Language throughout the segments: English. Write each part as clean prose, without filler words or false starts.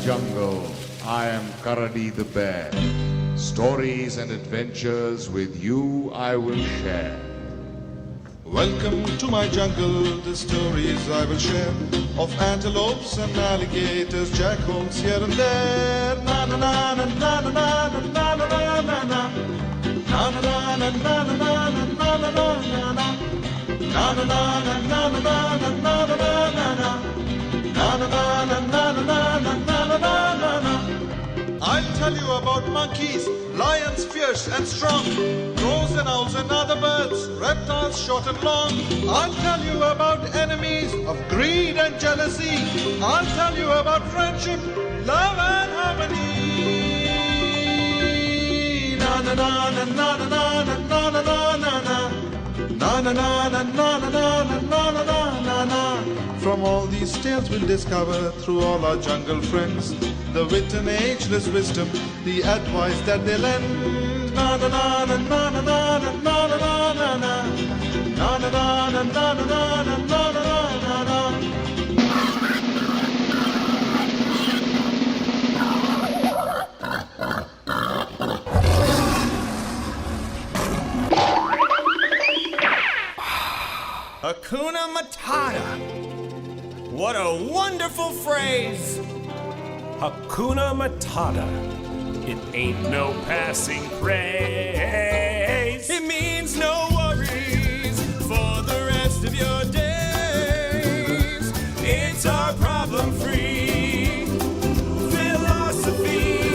jungle, I am Karadi the bear. Stories and adventures with you I will share. Welcome to my jungle, the stories I will share of antelopes and alligators, jackals here and there. Na na na na na na na na na na na na na. Na na na na na na na na na na na na. Na na na na na na na na na na na. Na na na na na na na na na na. I'll tell you about monkeys, lions fierce and strong, crows and owls and other birds, reptiles short and long. I'll tell you about enemies of greed and jealousy. I'll tell you about friendship, love and harmony. Na na na na na na na na na na na na. Na na na na na na na na na na na. From all these tales we'll discover through all our jungle friends the wit and ageless wisdom, the advice that they lend. Na na na na na na na na na na na na. Na na na na na na na na na na na. Hakuna Matata. What a wonderful phrase. Hakuna Matata. It ain't no passing craze. It means no worries for the rest of your days. It's our problem-free philosophy.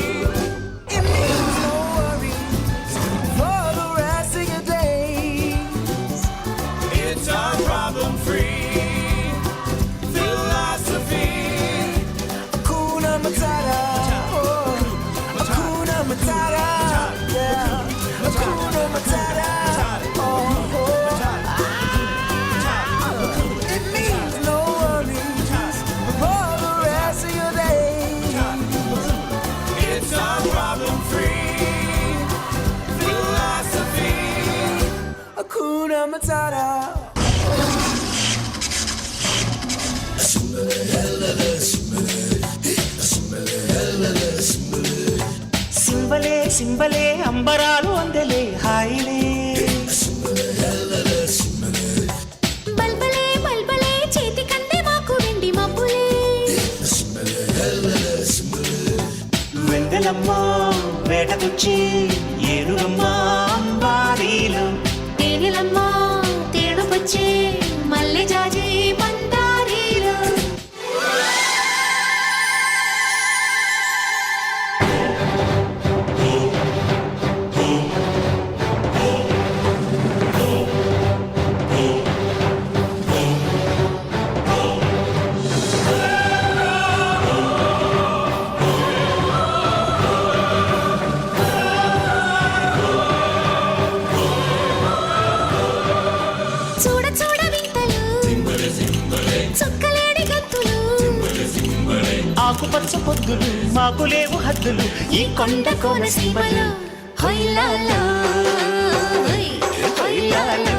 It means no worries for the rest of your days. It's our problem-free philosophy. Hakuna Matata. Oh, Hakuna Matata. Yeah. Hakuna Matata. Oh, it means no worries for the rest of your days. It's our problem-free philosophy. Hakuna Matata. సింబలే సింబలే అంబరాలు అందలే హాయిలే బల్బలే బల్బలే చేతి కంటే మాకు వెండి మబ్బులే వెందలమ్మ వేటకొచ్చి ఏనుగమ్మ అంబారీలు తేనెలమ్మ తేడుకొచ్చే మల్లె జాజి మందారీలు చూడ చూడ వింతలు చుక్కలేడి గంతులు ఆకుపచ్చ పొద్దులు మాకు లేవు హద్దులు ఈ కొండ కోన సీమలో హొయ్లాలా హొయ్లాలా